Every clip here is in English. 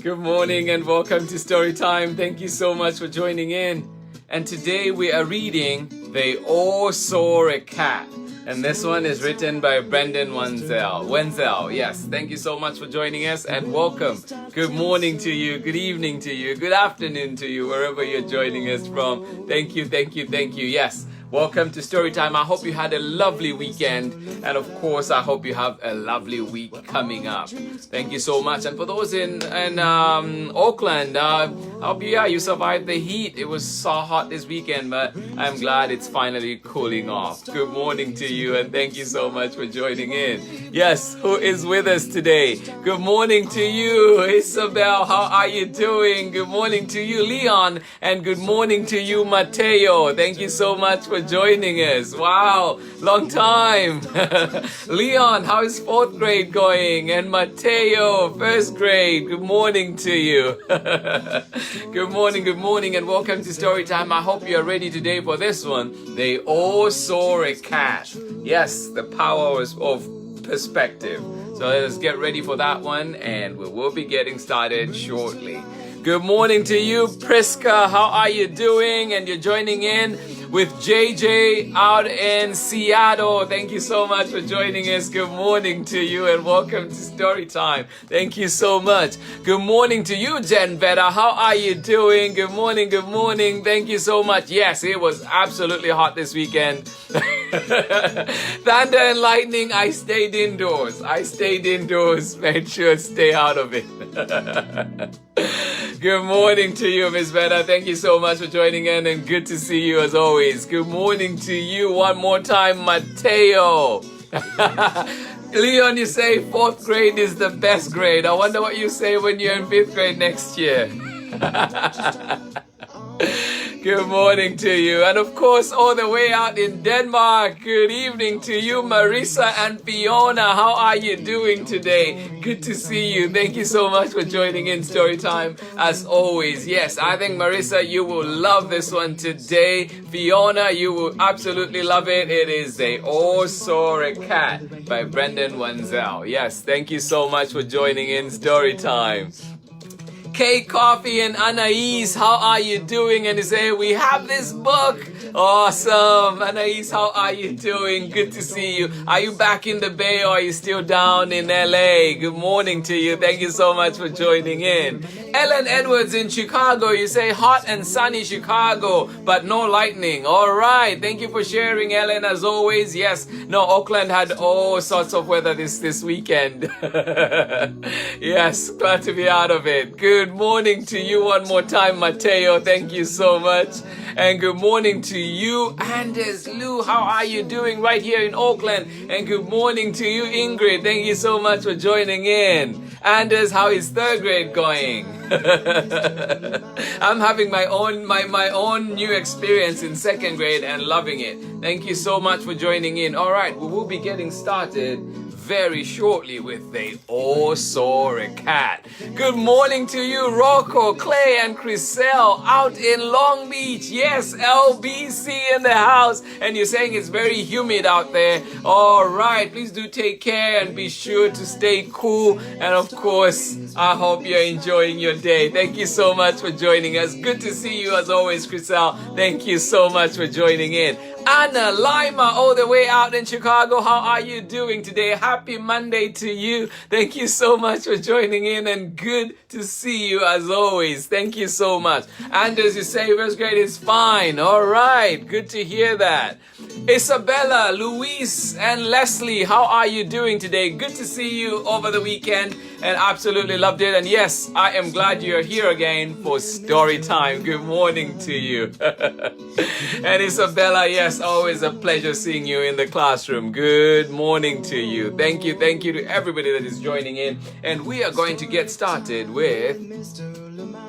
Good morning and welcome to Storytime. Thank you so much for joining in. And today we are reading They All Saw a Cat. And this one is written by Brendan Wenzel. Yes, thank you so much for joining us and welcome. Good morning to you, good evening to you, good afternoon to you, wherever you're joining us from. Thank you. Yes. Welcome to Storytime. I hope you had a lovely weekend. And of course, I hope you have a lovely week coming up. Thank you so much. And for those in Auckland, I hope you survived the heat. It was so hot this weekend, but I'm glad it's finally cooling off. Good morning to you and thank you so much for joining in. Yes, who is with us today? Good morning to you, Isabel. How are you doing? Good morning to you, Leon. And good morning to you, Mateo. Thank you so much for joining us. Wow, long time. Leon, how is 4th grade going? And Mateo, 1st grade. Good morning to you. Good morning and welcome to Storytime. I hope you're ready today for this one. They all saw a cat. Yes, the power of perspective. So let's get ready for that one and we will be getting started shortly. Good morning to you, Priska. How are you doing? And you're joining in with JJ out in Seattle. Thank you so much for joining us. Good morning to you and welcome to Storytime. Thank you so much. Good morning to you, Jen Vetta. How are you doing? Good morning. Thank you so much. Yes, it was absolutely hot this weekend. Thunder and lightning, I stayed indoors. Made sure to stay out of it. Good morning to you, Miss Vetta. Thank you so much for joining in and good to see you as always. Good morning to you one more time, Mateo. Leon, you say 4th grade is the best grade. I wonder what you say when you're in 5th grade next year. Good morning to you. And of course, all the way out in Denmark, good evening to you, Marisa and Fiona. How are you doing today? Good to see you. Thank you so much for joining in Storytime as always. Yes, I think Marisa, you will love this one today. Fiona, you will absolutely love it. It is They All Saw a Cat by Brendan Wenzel. Yes, thank you so much for joining in Storytime. Kay Coffee and Anais, how are you doing? And they say, we have this book. Awesome. Anais, how are you doing? Good to see you. Are you back in the Bay or are you still down in LA? Good morning to you. Thank you so much for joining in. Ellen Edwards in Chicago, you say hot and sunny Chicago, but no lightning. All right. Thank you for sharing, Ellen, as always. Yes. No, Auckland had all sorts of weather this weekend. Yes. Glad to be out of it. Good morning to you one more time, Mateo. Thank you so much. And good morning to you, Anders Lou. How are you doing right here in Auckland? And good morning to you, Ingrid. Thank you so much for joining in. Anders, how is 3rd grade going? I'm having my own new experience in 2nd grade and loving it. Thank you so much for joining in. All right, we will be getting started very shortly with They All Saw a Cat. Good morning to you, Rocco, Clay, and Chriselle out in Long Beach. Yes, LBC in the house. And you're saying it's very humid out there. All right, please do take care and be sure to stay cool. And of course, I hope you're enjoying your day. Thank you so much for joining us. Good to see you as always, Chriselle. Thank you so much for joining in. Anna Lima, all the way out in Chicago. How are you doing today? Happy Monday to you. Thank you so much for joining in and good to see you as always. Thank you so much. And as you say, 1st grade is fine. All right. Good to hear that. Isabella, Luis, and Leslie, how are you doing today? Good to see you over the weekend and absolutely loved it. And yes, I am glad you're here again for story time. Good morning to you. And Isabella, yes, always a pleasure seeing you in the classroom. Good morning to you. Thank you to everybody that is joining in. And we are going to get started with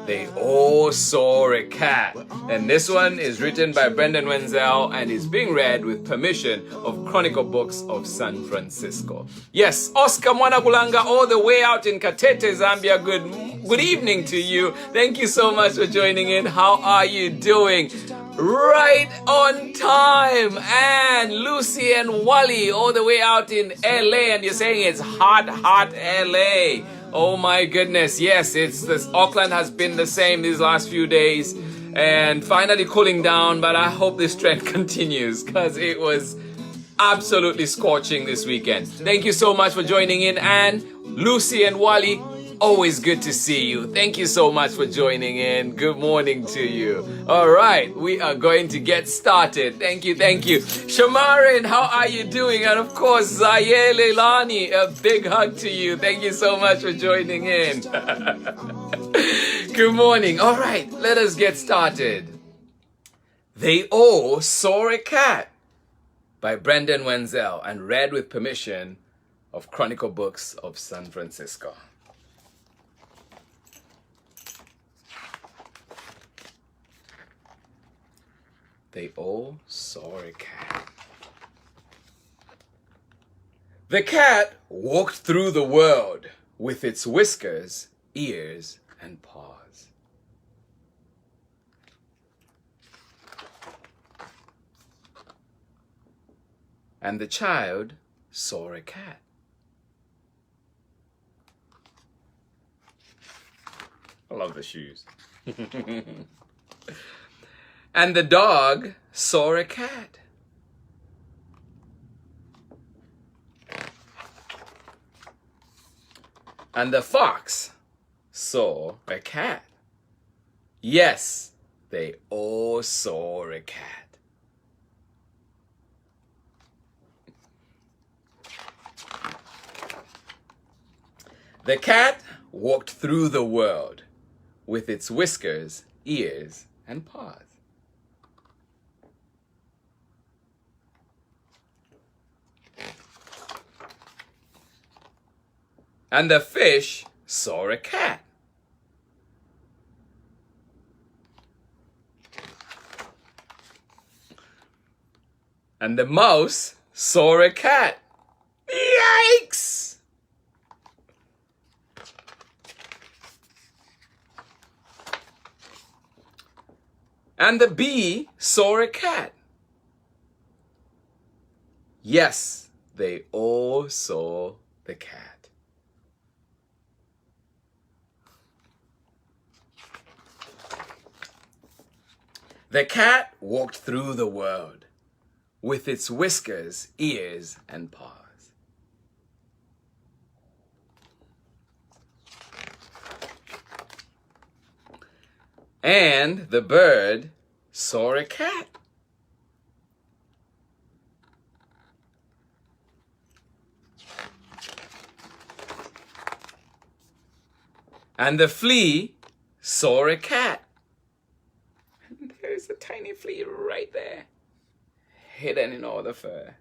They All Saw a Cat. And this one is written by Brendan Wenzel and is being read with permission of Chronicle Books of San Francisco. Yes, Oscar Mwanakulanga all the way out in Katete, Zambia. Good evening to you. Thank you so much for joining in. How are you doing? Right on time. And Lucy and Wally all the way out in LA. And you're saying it's hot LA. Oh my goodness, yes, Auckland has been the same these last few days and finally cooling down, but I hope this trend continues because it was absolutely scorching this weekend. Thank you so much for joining in, Anne, Lucy and Wally. Always good to see you. Thank you so much for joining in. Good morning to you. All right, we are going to get started. Thank you, thank you. Shamarin, how are you doing? And of course, Zayele Lani, a big hug to you. Thank you so much for joining in. Good morning. All right, let us get started. They All Saw a Cat by Brendan Wenzel and read with permission of Chronicle Books of San Francisco. They all saw a cat. The cat walked through the world with its whiskers, ears, and paws. And the child saw a cat. I love the shoes. And the dog saw a cat. And the fox saw a cat. Yes, they all saw a cat. The cat walked through the world with its whiskers, ears, and paws. And the fish saw a cat. And the mouse saw a cat. Yikes! And the bee saw a cat. Yes, they all saw the cat. The cat walked through the world with its whiskers, ears, and paws. And the bird saw a cat. And the flea saw a cat. There's a tiny flea right there, hidden in all the fur.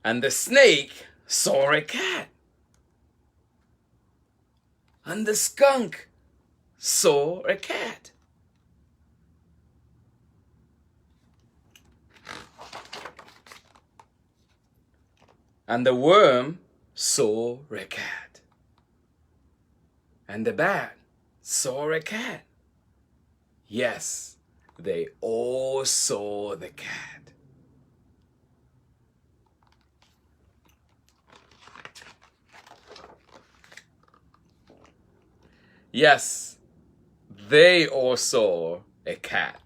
And the snake saw a cat. And the skunk saw a cat. And the worm saw a cat. And the bat saw a cat. Yes, they all saw the cat. Yes, they all saw a cat.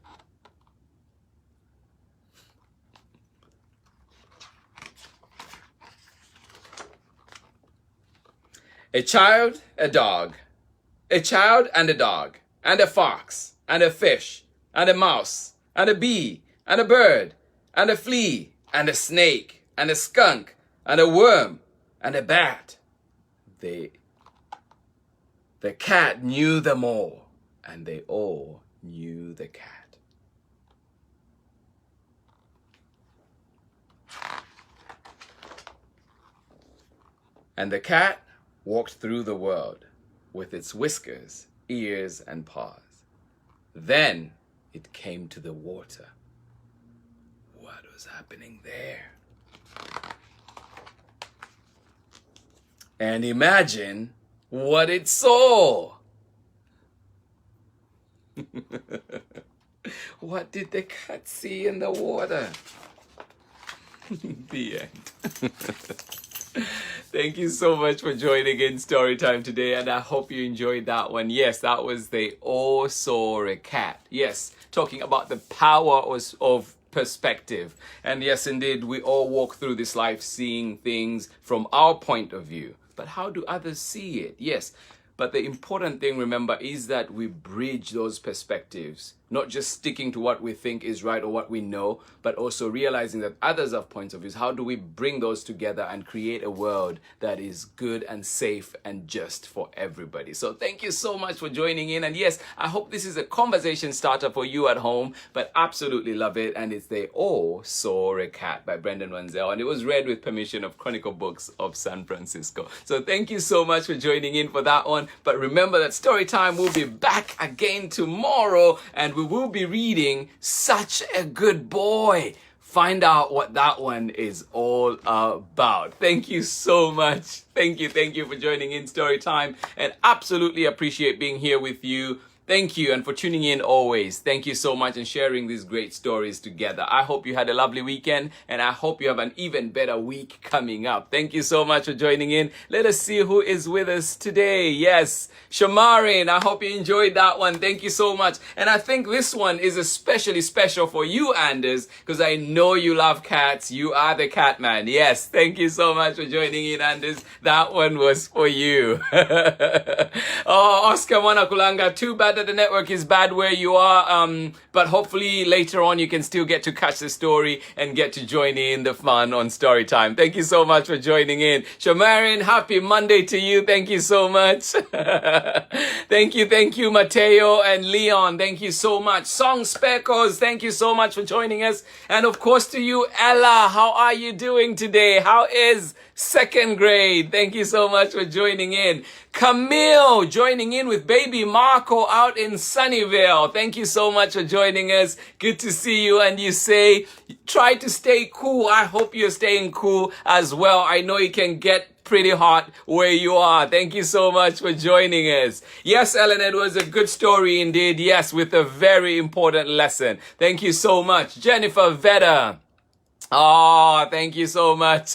A child, a dog. A child and a dog, and a fox, and a fish, and a mouse, and a bee, and a bird, and a flea, and a snake, and a skunk, and a worm, and a bat. The cat knew them all, and they all knew the cat. And the cat walked through the world with its whiskers, ears, and paws. Then it came to the water. What was happening there? And imagine what it saw. What did the cat see in the water? The end. Thank you so much for joining in Storytime today, and I hope you enjoyed that one. Yes, that was They All Saw a Cat. Yes, talking about the power of perspective. And yes, indeed, we all walk through this life seeing things from our point of view. But how do others see it? Yes, but the important thing, remember, is that we bridge those perspectives. Not just sticking to what we think is right or what we know, but also realizing that others have points of view. How do we bring those together and create a world that is good and safe and just for everybody? So thank you so much for joining in. And yes, I hope this is a conversation starter for you at home, but absolutely love it. And it's They All Saw a Cat by Brendan Wenzel. And it was read with permission of Chronicle Books of San Francisco. So thank you so much for joining in for that one. But remember that Storytime will be back again tomorrow, and we will be reading Such a Good Boy. Find out what that one is all about. Thank you so much. Thank you for joining in Storytime, and absolutely appreciate being here with you. Thank you, and for tuning in always. Thank you so much and sharing these great stories together. I hope you had a lovely weekend, and I hope you have an even better week coming up. Thank you so much for joining in. Let us see who is with us today. Yes, Shamarin, I hope you enjoyed that one. Thank you so much. And I think this one is especially special for you, Anders, because I know you love cats. You are the cat man. Yes, thank you so much for joining in, Anders. That one was for you. Oh, Oscar Wanakulanga, too bad that the network is bad where you are, but hopefully later on you can still get to catch the story and get to join in the fun on Storytime. Thank you so much for joining in. Shamarin, happy Monday to you. Thank you so much. Thank you, Mateo and Leon. Thank you so much. Song Speckles, thank you so much for joining us. And of course to you, Ella, how are you doing today? How is second grade? Thank you so much for joining in. Camille joining in with baby Marco out in Sunnyvale. Thank you so much for joining us. Good to see you. And you say, try to stay cool. I hope you're staying cool as well. I know it can get pretty hot where you are. Thank you so much for joining us. Yes, Ellen, it was a good story indeed. Yes, with a very important lesson. Thank you so much. Jennifer Vedder. Oh, thank you so much.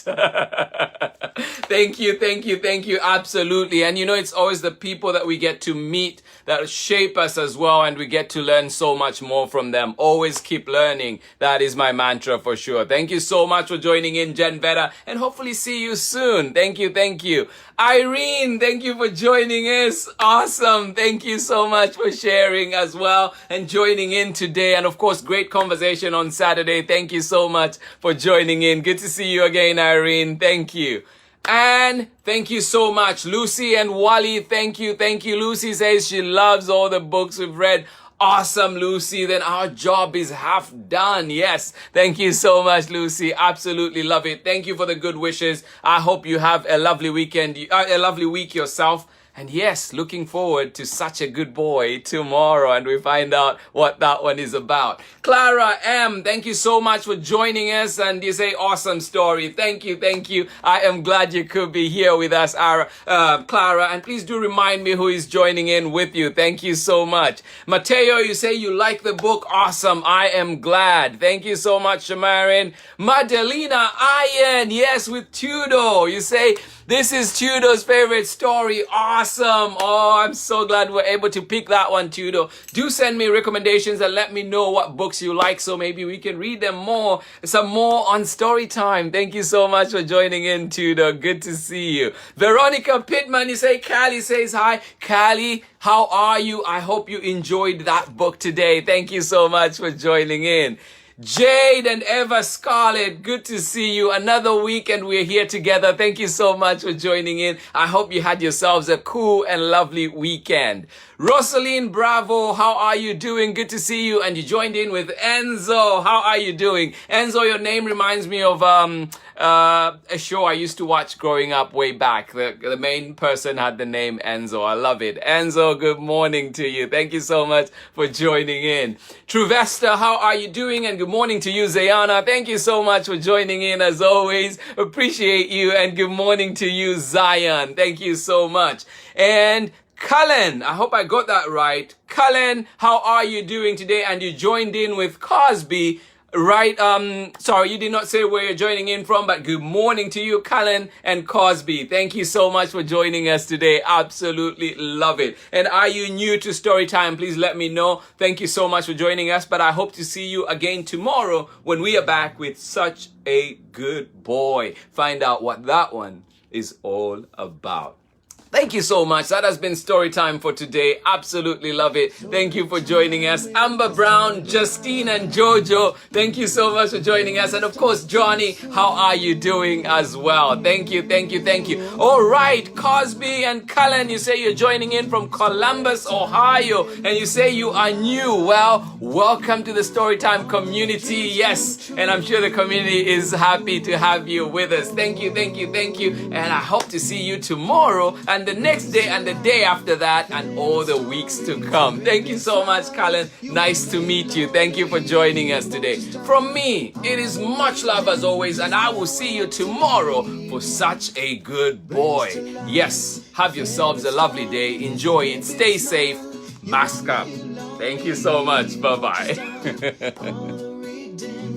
Thank you. Absolutely. And you know, it's always the people that we get to meet that shape us as well, and we get to learn so much more from them. Always keep learning. That is my mantra for sure. Thank you so much for joining in, Jen Veda, and hopefully see you soon. Thank you. Irene, thank you for joining us. Awesome. Thank you so much for sharing as well and joining in today. And of course, great conversation on Saturday. Thank you so much for joining in. Good to see you again, Irene. Thank you. And thank you so much, Lucy and Wally. Thank you. Lucy says she loves all the books we've read. Awesome, Lucy. Then our job is half done. Yes. Thank you so much, Lucy. Absolutely love it. Thank you for the good wishes. I hope you have a lovely weekend, a lovely week yourself. And yes, looking forward to Such a Good Boy tomorrow, and we find out what that one is about. Clara M, thank you so much for joining us, and you say awesome story. Thank you. I am glad you could be here with us, Clara, and please do remind me who is joining in with you. Thank you so much. Mateo, you say you like the book. Awesome. I am glad. Thank you so much, Shamarin. Madelina Iron, yes, with Tudor. You say, this is Tudor's favorite story. Awesome. Oh, I'm so glad we're able to pick that one, Tudor. Do send me recommendations and let me know what books you like, so maybe we can read them some more on Storytime. Thank you so much for joining in, Tudor. Good to see you. Veronica Pittman, you say, Callie says hi. Callie, how are you? I hope you enjoyed that book today. Thank you so much for joining in. Jade and Eva Scarlett, good to see you. Another week and we're here together. Thank you so much for joining in. I hope you had yourselves a cool and lovely weekend. Rosaline Bravo, how are you doing? Good to see you. And you joined in with Enzo. How are you doing? Enzo, your name reminds me of a show I used to watch growing up way back. The main person had the name Enzo. I love it. Enzo, good morning to you. Thank you so much for joining in. Truvesta, how are you doing? And good morning to you, Zayana. Thank you so much for joining in as always. Appreciate you. And good morning to you, Zion. Thank you so much. And Cullen, I hope I got that right. Cullen, how are you doing today? And you joined in with Cosby. Right, sorry, you did not say where you're joining in from, but good morning to you, Cullen and Cosby. Thank you so much for joining us today. Absolutely love it. And are you new to Storytime? Please let me know. Thank you so much for joining us, but I hope to see you again tomorrow when we are back with Such a Good Boy. Find out what that one is all about. Thank you so much. That has been story time for today. Absolutely love it. Thank you for joining us. Amber Brown, Justine, and Jojo, thank you so much for joining us. And of course, Johnny, how are you doing as well? Thank you, thank you, thank you. All right, Cosby and Cullen, you say you're joining in from Columbus, Ohio, and you say you are new. Well, welcome to the Storytime community. Yes, and I'm sure the community is happy to have you with us. Thank you, thank you, thank you. And I hope to see you tomorrow and the next day and the day after that and all the weeks to come. Thank you so much, Cullen. Nice to meet you. Thank you for joining us today. From me, it is much love as always, and I will see you tomorrow for Such a Good Boy. Yes, have yourselves a lovely day. Enjoy it. Stay safe. Mask up. Thank you so much. Bye-bye.